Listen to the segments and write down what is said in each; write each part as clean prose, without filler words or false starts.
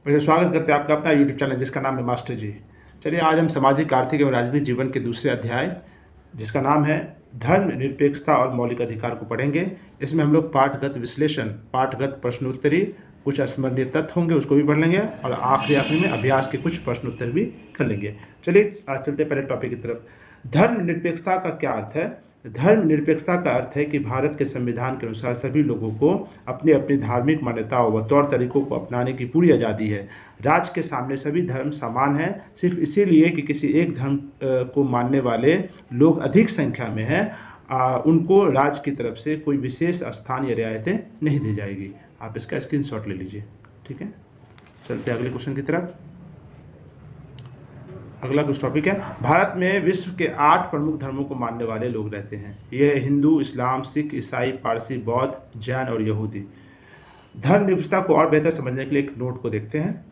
वैसे स्वागत करते हैं आपका अपना यूट्यूब चैनल जिसका नाम है मास्टर जी। चलिए आज हम सामाजिक, आर्थिक एवं राजनीतिक जीवन के दूसरे अध्याय जिसका नाम है धर्म निरपेक्षता और मौलिक अधिकार को पढ़ेंगे। इसमें हम लोग पाठगत विश्लेषण, पाठगत प्रश्नोत्तरी, कुछ स्मरणीय तथ्य होंगे उसको भी पढ़ लेंगे और आखिरी में अभ्यास के कुछ प्रश्नोत्तर भी कर लेंगे। चलिए आज चलते पहले टॉपिक की तरफ। धर्म निरपेक्षता का क्या अर्थ है? धर्मनिरपेक्षता का अर्थ है कि भारत के संविधान के अनुसार सभी लोगों को अपनी अपनी धार्मिक मान्यताओं व तौर तरीकों को अपनाने की पूरी आज़ादी है। राज्य के सामने सभी धर्म समान हैं, सिर्फ इसीलिए कि किसी एक धर्म को मानने वाले लोग अधिक संख्या में हैं, उनको राज्य की तरफ से कोई विशेष स्थान या रियायतें नहीं दी जाएगी। आप इसका स्क्रीनशॉट ले लीजिए। ठीक है, चलते अगले क्वेश्चन की तरफ। अगला कुछ टॉपिक है, भारत में विश्व के 8 प्रमुख धर्मों को मानने वाले लोग रहते हैं। ये हिंदू, इस्लाम, सिख, ईसाई, पारसी, बौद्ध, जैन और यहूदी। धर्म निरपेक्षता को और बेहतर समझने के लिए एक नोट को देखते हैं।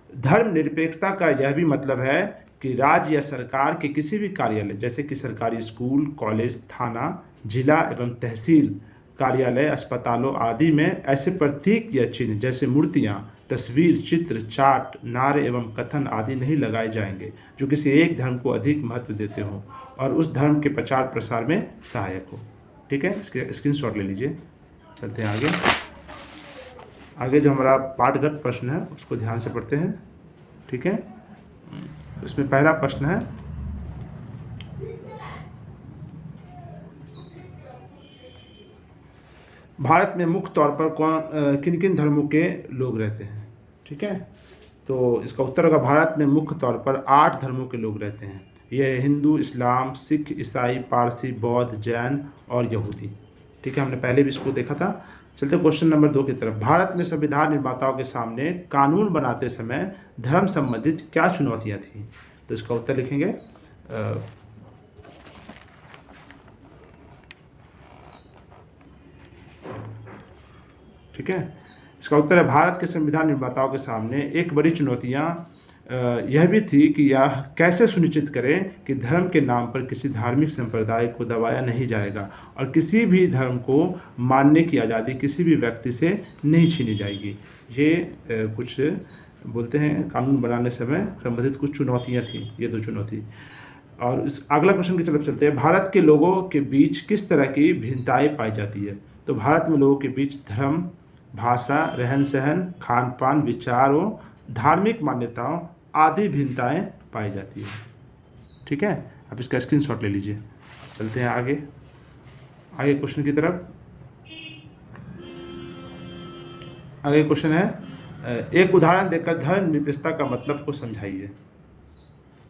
धर्म निरपेक्षता का यह भी मतलब है कि राज्य या सरकार के किसी भी कार्यालय, जैसे कि सरकारी स्कूल, कॉलेज, थाना, जिला एवं तहसील कार्यालय, अस्पतालों आदि में ऐसे प्रतीक या चिन्ह जैसे मूर्तियां, तस्वीर, चित्र, चार्ट, नारे एवं कथन आदि नहीं लगाए जाएंगे जो किसी एक धर्म को अधिक महत्व देते हो और उस धर्म के प्रचार प्रसार में सहायक हो। ठीक है, इसके स्क्रीनशॉट ले लीजिए। चलते हैं आगे जो हमारा पाठगत प्रश्न है उसको ध्यान से पढ़ते हैं। ठीक है, इसमें पहला प्रश्न है, भारत में मुख्य तौर पर किन किन धर्मों के लोग रहते हैं? ठीक है, तो इसका उत्तर होगा भारत में मुख्य तौर पर 8 धर्मों के लोग रहते हैं। यह हिंदू, इस्लाम, सिख, ईसाई, पारसी, बौद्ध, जैन और यहूदी। ठीक है, हमने पहले भी इसको देखा था। चलते क्वेश्चन नंबर 2 की तरफ। भारत में संविधान निर्माताओं के सामने कानून बनाते समय धर्म संबंधित क्या चुनौतियां थी? तो इसका उत्तर लिखेंगे, ठीक है, इसका उत्तर है भारत के संविधान निर्माताओं के सामने एक बड़ी चुनौतियां यह भी थी कि यह कैसे सुनिश्चित करें कि धर्म के नाम पर किसी धार्मिक संप्रदाय को दबाया नहीं जाएगा और किसी भी धर्म को मानने की आज़ादी किसी भी व्यक्ति से नहीं छीनी जाएगी। ये कुछ बोलते हैं कानून बनाने समय संबंधित कुछ चुनौतियां थी, ये 2 चुनौती। और इस अगला क्वेश्चन की तरफ चलते हैं। भारत के लोगों के बीच किस तरह की भिन्नताएं पाई जाती है? तो भारत में लोगों के बीच धर्म, भाषा, रहन सहन, खान पान, विचारों, धार्मिक मान्यताओं आदि भिन्नताएं पाई जाती है। ठीक है, आप इसका स्क्रीनशॉट ले लीजिए। चलते हैं आगे क्वेश्चन की तरफ। आगे क्वेश्चन है, एक उदाहरण देकर धर्म निरपेक्षता का मतलब को समझाइए।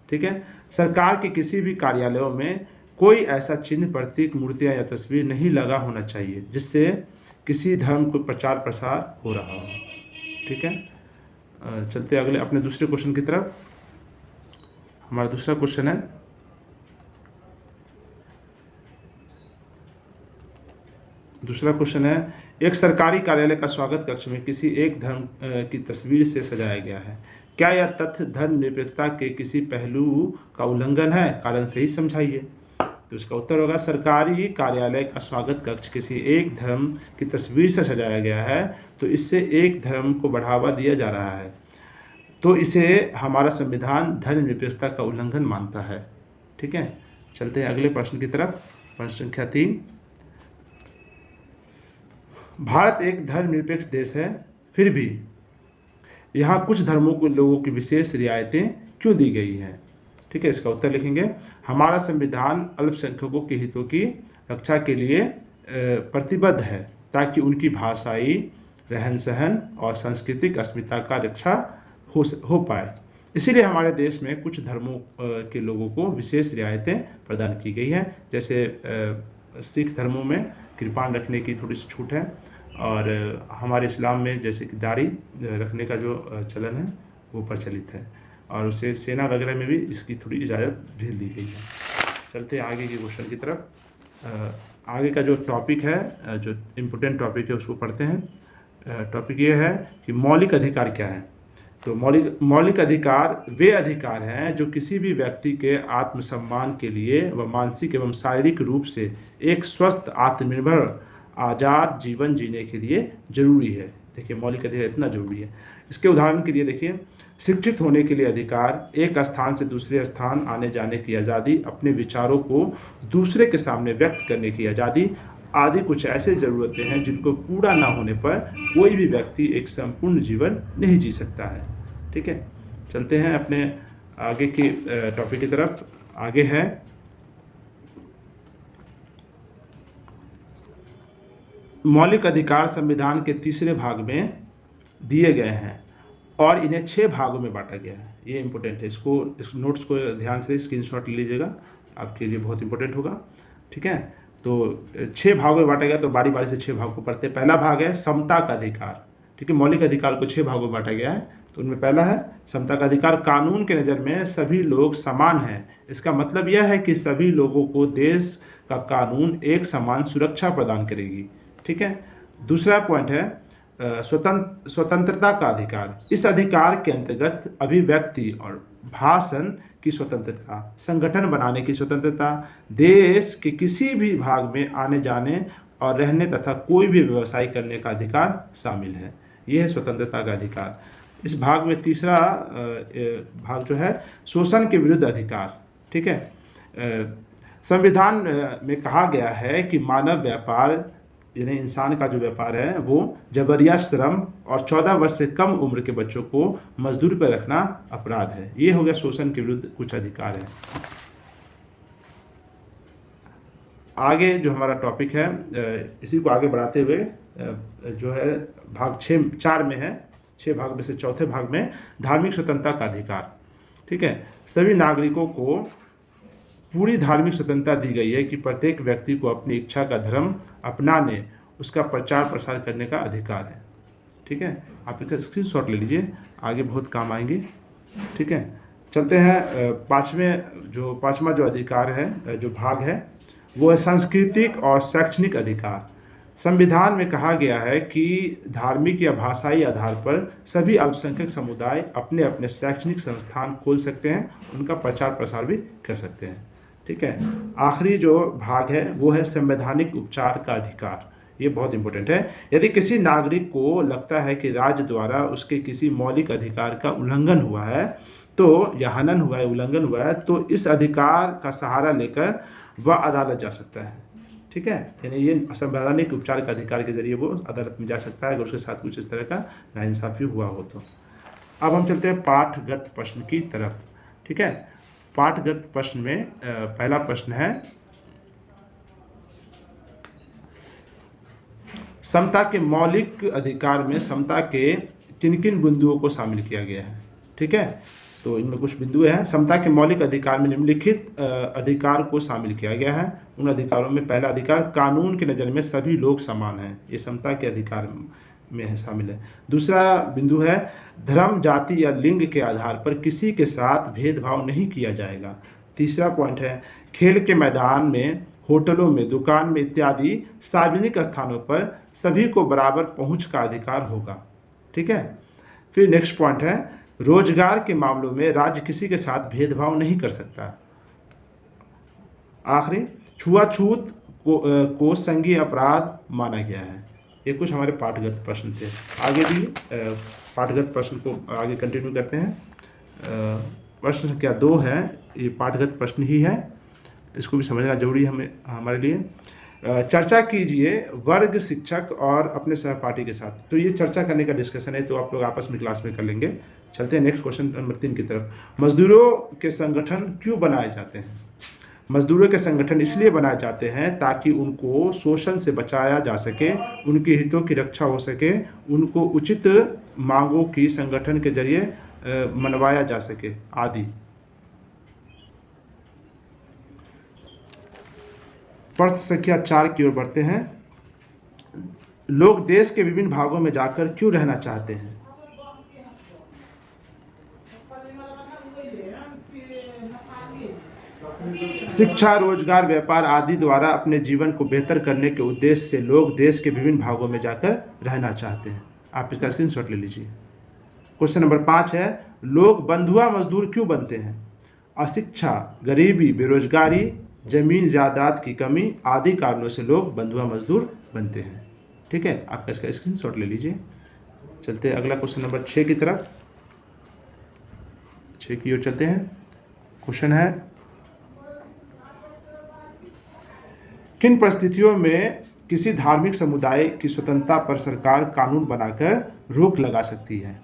ठीक है, सरकार के किसी भी कार्यालयों में कोई ऐसा चिन्ह, प्रतीक, मूर्तियां या तस्वीर नहीं लगा होना चाहिए जिससे किसी धर्म को प्रचार प्रसार हो रहा हो। ठीक है, चलते अगले अपने दूसरे क्वेश्चन की तरफ। हमारा दूसरा क्वेश्चन है, एक सरकारी कार्यालय का स्वागत कक्ष में किसी एक धर्म की तस्वीर से सजाया गया है। क्या यह तथ्य धर्म निरपेक्षता के किसी पहलू का उल्लंघन है? कारण सही समझाइए। तो इसका उत्तर होगा, सरकारी कार्यालय का स्वागत कक्ष किसी एक धर्म की तस्वीर से सजाया गया है तो इससे एक धर्म को बढ़ावा दिया जा रहा है, तो इसे हमारा संविधान धर्म निरपेक्षता का उल्लंघन मानता है। ठीक है, चलते हैं अगले प्रश्न की तरफ। प्रश्न संख्या 3। भारत एक धर्मनिरपेक्ष देश है, फिर भी यहाँ कुछ धर्मों के लोगों की विशेष रियायतें क्यों दी गई हैं? ठीक है, इसका उत्तर लिखेंगे, हमारा संविधान अल्पसंख्यकों के हितों की रक्षा के लिए प्रतिबद्ध है ताकि उनकी भाषाई, रहन सहन और सांस्कृतिक अस्मिता का रक्षा हो पाए। इसीलिए हमारे देश में कुछ धर्मों के लोगों को विशेष रियायतें प्रदान की गई हैं। जैसे सिख धर्मों में कृपाण रखने की थोड़ी सी छूट है और हमारे इस्लाम में जैसे कि दाढ़ी रखने का जो चलन है वो प्रचलित है और उसे सेना वगैरह में भी इसकी थोड़ी इजाज़त ढील दी गई है। चलते आगे के क्वेश्चन की तरफ। आगे का जो टॉपिक है, जो इम्पोर्टेंट टॉपिक है उसको पढ़ते हैं। टॉपिक ये है कि मौलिक अधिकार क्या है। तो मौलिक अधिकार वे अधिकार हैं जो किसी भी व्यक्ति के आत्मसम्मान के लिए व मानसिक एवं शारीरिक रूप से एक स्वस्थ, आत्मनिर्भर, आज़ाद जीवन जीने के लिए जरूरी है। देखिए, मौलिक अधिकार इतना जरूरी है। इसके उदाहरण के लिए देखिए, शिक्षित होने के लिए अधिकार, एक स्थान से दूसरे स्थान आने जाने की आज़ादी, अपने विचारों को दूसरे के सामने व्यक्त करने की आज़ादी आदि कुछ ऐसे ज़रूरतें हैं जिनको पूरा ना होने पर कोई भी व्यक्ति एक संपूर्ण जीवन नहीं जी सकता है। ठीक है, चलते हैं अपने आगे की टॉपिक की तरफ। आगे है मौलिक अधिकार संविधान के तीसरे भाग में दिए गए हैं और इन्हें 6 भागों में बांटा गया है। ये इंपॉर्टेंट है, इस नोट्स को ध्यान से स्क्रीनशॉट ले लीजिएगा, आपके लिए बहुत इंपॉर्टेंट होगा। ठीक है, तो 6 भागों में बांटा गया, तो बारी बारी से 6 भागों को पढ़ते हैं। पहला भाग है समता का अधिकार। ठीक है, मौलिक अधिकार को 6 भागों में बांटा गया है, तो उनमें पहला है समता का अधिकार। कानून के नज़र में सभी लोग समान हैं। इसका मतलब यह है कि सभी लोगों को देश का कानून एक समान सुरक्षा प्रदान करेगी। ठीक है, दूसरा पॉइंट है स्वतंत्रता का अधिकार। इस अधिकार के अंतर्गत अभिव्यक्ति और भाषण की स्वतंत्रता, संगठन बनाने की स्वतंत्रता, देश के किसी भी भाग में आने जाने और रहने तथा कोई भी व्यवसाय करने का अधिकार शामिल है। यह है स्वतंत्रता का अधिकार। इस भाग में तीसरा भाग जो है शोषण के विरुद्ध अधिकार। ठीक है, संविधान में कहा गया है कि मानव व्यापार यानी इंसान का जो व्यापार है वो जबरिया श्रम और 14 वर्ष से कम उम्र के बच्चों को मजदूरी पर रखना अपराध है। ये हो गया शोषण के विरुद्ध कुछ अधिकार है। आगे जो हमारा टॉपिक है, इसी को आगे बढ़ाते हुए जो है भाग 4 में है, 6 भाग में से चौथे भाग में धार्मिक स्वतंत्रता का अधिकार। ठीक है, सभी नागरिकों को पूरी धार्मिक स्वतंत्रता दी गई है कि प्रत्येक व्यक्ति को अपनी इच्छा का धर्म अपनाने, उसका प्रचार प्रसार करने का अधिकार है। ठीक है, आप इसका स्क्रीनशॉट ले लीजिए, आगे बहुत काम आएंगे। ठीक है, चलते हैं पांचवा जो अधिकार है, जो भाग है, वो है सांस्कृतिक और शैक्षणिक अधिकार। संविधान में कहा गया है कि धार्मिक या भाषाई आधार पर सभी अल्पसंख्यक समुदाय अपने अपने शैक्षणिक संस्थान खोल सकते हैं, उनका प्रचार प्रसार भी कर सकते हैं। ठीक है, आखिरी जो भाग है वो है संवैधानिक उपचार का अधिकार। ये बहुत इंपॉर्टेंट है। यदि किसी नागरिक को लगता है कि राज्य द्वारा उसके किसी मौलिक अधिकार का उल्लंघन हुआ है या हनन हुआ है, उल्लंघन हुआ है, तो इस अधिकार का सहारा लेकर वह अदालत जा सकता है। ठीक है, यानी ये संवैधानिक उपचार का अधिकार के जरिए वो अदालत में जा सकता है अगर उसके साथ कुछ इस तरह का नाइंसाफी हुआ हो तो। अब हम चलते हैं पाठगत प्रश्न की तरफ। ठीक है, पाठगत प्रश्न में पहला प्रश्न है समता के मौलिक अधिकार में समता के किन किन बिंदुओं को शामिल किया गया है। ठीक है, तो इनमें कुछ बिंदु हैं। समता के मौलिक अधिकार में निम्नलिखित अधिकार को शामिल किया गया है। उन अधिकारों में पहला अधिकार कानून की नज़र में सभी लोग समान हैं, ये समता के अधिकार में है, शामिल है। दूसरा बिंदु है धर्म, जाति या लिंग के आधार पर किसी के साथ भेदभाव नहीं किया जाएगा। तीसरा पॉइंट है खेल के मैदान में, होटलों में, दुकान में इत्यादि सार्वजनिक स्थानों पर सभी को बराबर पहुंच का अधिकार होगा। ठीक है, फिर नेक्स्ट पॉइंट है रोजगार के मामलों में राज्य किसी के साथ भेदभाव नहीं कर सकता। आखिरी, छुआछूत को संज्ञेय अपराध माना गया है। ये कुछ हमारे पाठगत प्रश्न थे। आगे भी पाठगत प्रश्न को आगे कंटिन्यू करते हैं। प्रश्न संख्या 2 है, ये पाठगत प्रश्न ही है, इसको भी समझना जरूरी है हमारे लिए। चर्चा कीजिए वर्ग, शिक्षक और अपने सहपाठी के साथ। तो ये चर्चा करने का डिस्कशन है, तो आप लोग आपस में क्लास में कर लेंगे। चलते हैं नेक्स्ट क्वेश्चन नंबर 3 की तरफ। मजदूरों के संगठन क्यों बनाए जाते हैं? मजदूरों के संगठन इसलिए बनाए जाते हैं ताकि उनको शोषण से बचाया जा सके, उनके हितों की रक्षा हो सके, उनको उचित मांगों की संगठन के जरिए मनवाया जा सके आदि। प्रश्न संख्या 4 की ओर बढ़ते हैं। लोग देश के विभिन्न भागों में जाकर क्यों रहना चाहते हैं? शिक्षा, रोजगार, व्यापार आदि द्वारा अपने जीवन को बेहतर करने के उद्देश्य से लोग देश के विभिन्न भागों में जाकर रहना चाहते हैं। आप इसका स्क्रीनशॉट ले लीजिए। क्वेश्चन नंबर 5 है लोग बंधुआ मजदूर क्यों बनते हैं? अशिक्षा, गरीबी, बेरोजगारी, जमीन जायदाद की कमी आदि कारणों से लोग बंधुआ मजदूर बनते हैं। ठीक है, आपका इसका स्क्रीनशॉट ले लीजिए। चलते हैं अगला क्वेश्चन नंबर 6 की तरफ, 6 की ओर चलते हैं। क्वेश्चन है, किन परिस्थितियों में किसी धार्मिक समुदाय की स्वतंत्रता पर सरकार कानून बनाकर रोक लगा सकती है?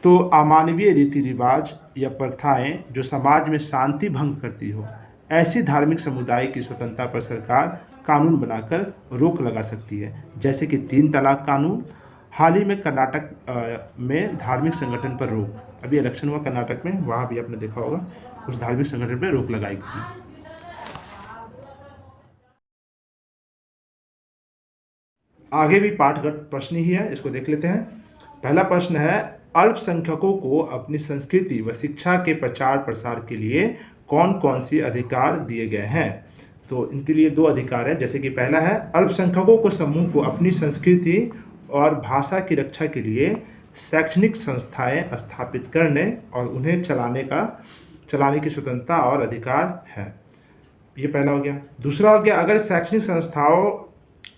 तो अमानवीय रीति रिवाज या प्रथाएं जो समाज में शांति भंग करती हो, ऐसी धार्मिक समुदाय की स्वतंत्रता पर सरकार कानून बनाकर रोक लगा सकती है, जैसे कि 3 तलाक कानून। हाल ही में कर्नाटक में धार्मिक संगठन पर रोक, अभी इलेक्शन हुआ कर्नाटक में, वहां भी आपने देखा होगा कुछ धार्मिक संगठन पर रोक लगाई गई। आगे भी पाठगत प्रश्न ही है, इसको देख लेते हैं। पहला प्रश्न है, अल्पसंख्यकों को अपनी संस्कृति व शिक्षा के प्रचार प्रसार के लिए कौन कौन सी अधिकार दिए गए हैं? तो इनके लिए 2 अधिकार है, जैसे कि पहला है, अल्पसंख्यकों को समूह को अपनी संस्कृति और भाषा की रक्षा के लिए शैक्षणिक संस्थाएं स्थापित करने और उन्हें चलाने की स्वतंत्रता और अधिकार है। ये पहला हो गया। दूसरा हो गया, अगर शैक्षणिक संस्थाओं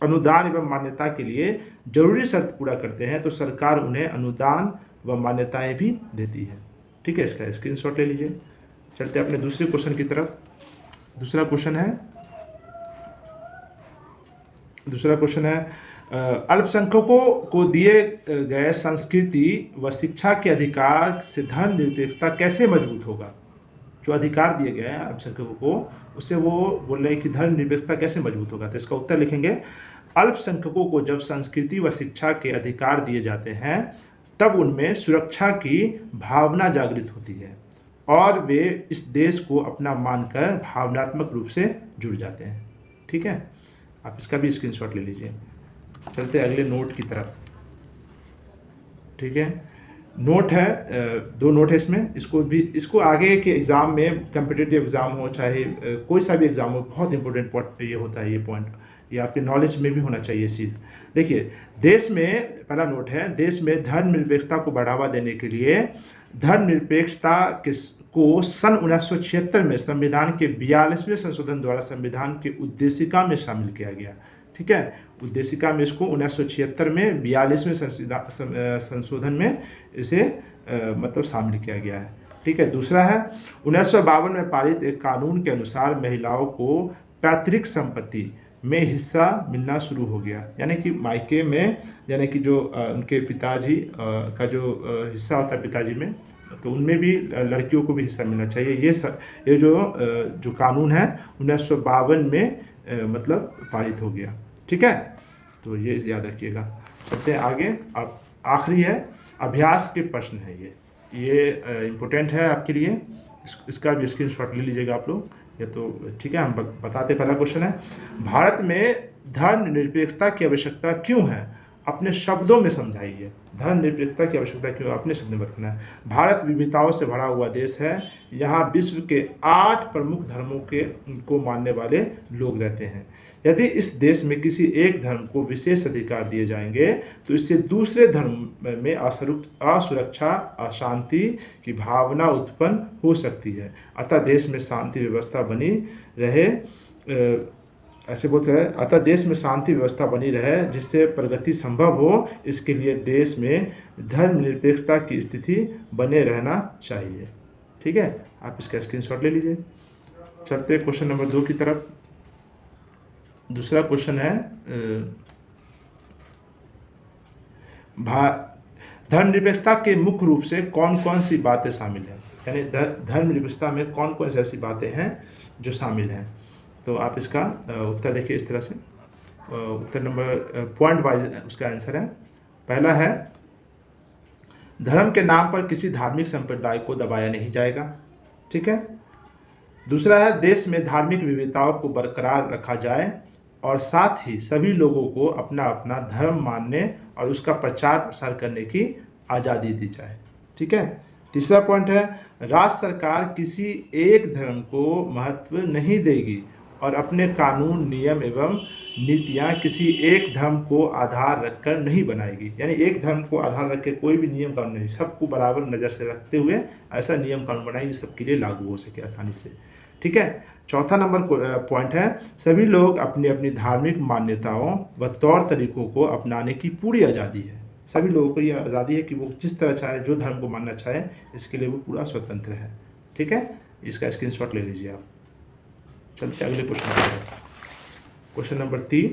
अनुदान एवं मान्यता के लिए जरूरी शर्त पूरा करते हैं तो सरकार उन्हें अनुदान व मान्यताएं भी देती है। ठीक है, इसका स्क्रीनशॉट ले लीजिए। चलते हैं अपने दूसरे क्वेश्चन की तरफ। दूसरा क्वेश्चन है, अल्पसंख्यकों को दिए गए संस्कृति व शिक्षा के अधिकार से धर्मनिरपेक्षता कैसे मजबूत होगा? जो अधिकार दिए गए हैं अल्पसंख्यकों को, उससे वो बोल रहे हैं कि धर्मनिरपेक्षता कैसे मजबूत होगा। तो इसका उत्तर लिखेंगे, अल्पसंख्यकों को जब संस्कृति व शिक्षा के अधिकार दिए जाते हैं तब उनमें सुरक्षा की भावना जागृत होती है और वे इस देश को अपना मानकर भावनात्मक रूप से जुड़ जाते हैं। ठीक है, आप इसका भी स्क्रीनशॉट ले लीजिए। चलते अगले नोट की तरफ। ठीक है, नोट है, 2 नोट है इसमें। इसको आगे के एग्जाम में, कम्पिटिटिव एग्जाम हो चाहे कोई सा भी एग्जाम हो, बहुत इंपॉर्टेंट पॉइंट ये होता है। ये पॉइंट ये आपके नॉलेज में भी होना चाहिए चीज़। देखिए, देश में, पहला नोट है, देश में धर्मनिरपेक्षता को बढ़ावा देने के लिए धर्मनिरपेक्षता को सन 1976 में संविधान के 42वें संशोधन द्वारा संविधान के उद्देशिका में शामिल किया गया। ठीक है, उद्देशिका में इसको 1976 में 42वें संशोधन में इसे मतलब शामिल किया गया है। ठीक है, दूसरा है, 1952 में पारित एक कानून के अनुसार महिलाओं को पैतृक संपत्ति में हिस्सा मिलना शुरू हो गया, यानी कि मायके में, यानी कि जो उनके पिताजी का जो हिस्सा होता है पिताजी में, तो उनमें भी लड़कियों को भी हिस्सा मिलना चाहिए। ये जो कानून है 1952 में मतलब पारित हो गया। ठीक है, तो ये याद रखिएगा। चलते हैं आगे। अब आखिरी है, अभ्यास के प्रश्न है ये इम्पोर्टेंट है आपके लिए, इसका भी स्क्रीनशॉट ले लीजिएगा आप लोग। ये तो ठीक है, हम बताते। पहला क्वेश्चन है, भारत में धर्मनिरपेक्षता की आवश्यकता क्यों है? अपने शब्दों में समझाइए। धर्मनिरपेक्षता की आवश्यकता क्यों, अपने शब्द में बताना है। भारत विविधताओं से भरा हुआ देश है, यहाँ विश्व के 8 प्रमुख धर्मों को मानने वाले लोग रहते हैं। यदि इस देश में किसी एक धर्म को विशेष अधिकार दिए जाएंगे तो इससे दूसरे धर्म में असुरक्षा, अशांति की भावना उत्पन्न हो सकती है। अतः देश में शांति व्यवस्था बनी रहे, ऐसे बोलते हैं, अतः देश में शांति व्यवस्था बनी रहे जिससे प्रगति संभव हो, इसके लिए देश में धर्मनिरपेक्षता की स्थिति बने रहना चाहिए। ठीक है, आप इसका स्क्रीनशॉट ले लीजिए। चलते क्वेश्चन नंबर 2 की तरफ। दूसरा क्वेश्चन है, धर्मनिरपेक्षता के मुख्य रूप से कौन कौन सी बातें शामिल हैं, यानी धर्मनिरपेक्षता में कौन कौन सी ऐसी बातें हैं जो शामिल हैं। तो आप इसका उत्तर देखिए इस तरह से। उत्तर नंबर पॉइंट वाइज उसका आंसर है। पहला है, धर्म के नाम पर किसी धार्मिक संप्रदाय को दबाया नहीं जाएगा। ठीक है। दूसरा है, देश में धार्मिक विविधताओं को बरकरार रखा जाए और साथ ही सभी लोगों को अपना अपना धर्म मानने और उसका प्रचार प्रसार करने की आज़ादी दी जाए। ठीक है। तीसरा पॉइंट है, राज्य सरकार किसी एक धर्म को महत्व नहीं देगी और अपने कानून, नियम एवं नीतियां किसी एक धर्म को आधार रखकर नहीं बनाएगी, यानी एक धर्म को आधार रख के कोई भी नियम कानून नहीं, सबको बराबर नज़र से रखते हुए ऐसा नियम कानून बनाएगी सबके लिए लागू हो सके आसानी से। ठीक है। चौथा नंबर पॉइंट है, सभी लोग अपनी अपनी धार्मिक मान्यताओं व तौर तरीकों को अपनाने की पूरी आज़ादी है। सभी लोगों को ये आज़ादी है कि वो जिस तरह चाहे, जो धर्म को मानना चाहे, इसके लिए वो पूरा स्वतंत्र है। ठीक है, इसका स्क्रीनशॉट ले लीजिए आप। चलते अगले क्वेश्चन पर, क्वेश्चन नंबर 3।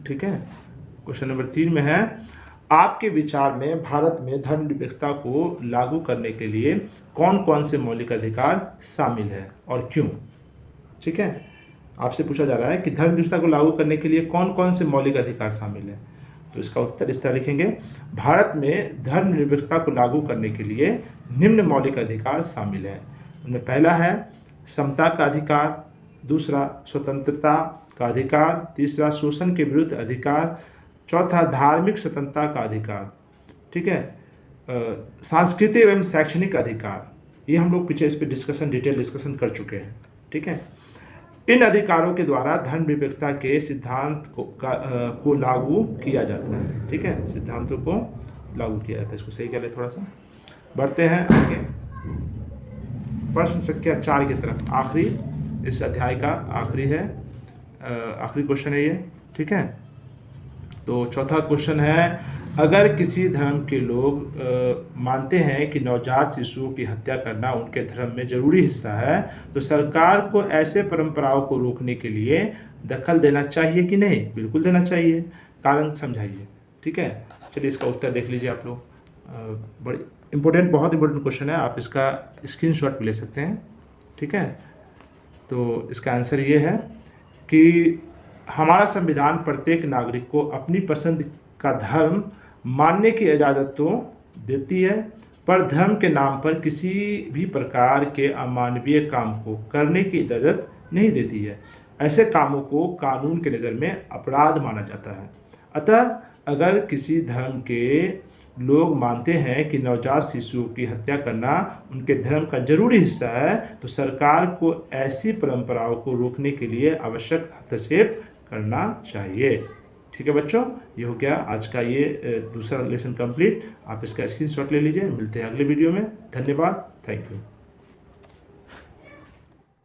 ठीक है, क्वेश्चन नंबर 3 में है, आपके विचार में भारत में धर्मनिरपेक्षता को लागू करने के लिए कौन कौन से मौलिक अधिकार शामिल है और क्यों। ठीक है, आपसे पूछा जा रहा है कि धर्मनिरपेक्षता को लागू करने के लिए कौन कौन से मौलिक अधिकार शामिल है। तो इसका उत्तर इस तरह लिखेंगे, भारत में धर्मनिरपेक्षता को लागू करने के लिए निम्न मौलिक अधिकार शामिल है। उनमें पहला है समता का अधिकार, दूसरा स्वतंत्रता का अधिकार, तीसरा शोषण के विरुद्ध अधिकार, चौथा धार्मिक स्वतंत्रता का अधिकार। ठीक है, सांस्कृतिक एवं शैक्षणिक अधिकार, ये हम लोग पीछे इस पर डिटेल डिस्कशन कर चुके हैं। ठीक है, इन अधिकारों के द्वारा धर्मनिरपेक्षता के सिद्धांत को लागू किया जाता है। ठीक है, सिद्धांतों को लागू किया जाता है। इसको सही कर ले थोड़ा सा, बढ़ते हैं आगे प्रश्न संख्या 4 की तरफ। आखिरी, इस अध्याय का आखिरी है, आखिरी क्वेश्चन है ये। ठीक है, तो चौथा क्वेश्चन है, अगर किसी धर्म के लोग मानते हैं कि नवजात शिशुओं की हत्या करना उनके धर्म में जरूरी हिस्सा है, तो सरकार को ऐसे परंपराओं को रोकने के लिए दखल देना चाहिए कि नहीं। बिल्कुल देना चाहिए, कारण समझाइए। ठीक है, चलिए इसका उत्तर देख लीजिए आप लोग। बड़ी इंपॉर्टेंट, बहुत इंपॉर्टेंट क्वेश्चन है, आप इसका स्क्रीनशॉट भी ले सकते हैं। ठीक है, तो इसका आंसर ये है कि हमारा संविधान प्रत्येक नागरिक को अपनी पसंद का धर्म मानने की इजाज़त तो देती है, पर धर्म के नाम पर किसी भी प्रकार के अमानवीय काम को करने की इजाज़त नहीं देती है। ऐसे कामों को कानून के नज़र में अपराध माना जाता है। अतः अगर किसी धर्म के लोग मानते हैं कि नवजात शिशुओं की हत्या करना उनके धर्म का जरूरी हिस्सा है, तो सरकार को ऐसी परंपराओं को रोकने के लिए आवश्यक हस्तक्षेप करना चाहिए। ठीक है बच्चों, ये हो गया आज का ये दूसरा लेसन कंप्लीट। आप इसका स्क्रीनशॉट ले लीजिए। मिलते हैं अगले वीडियो में। धन्यवाद, थैंक यू।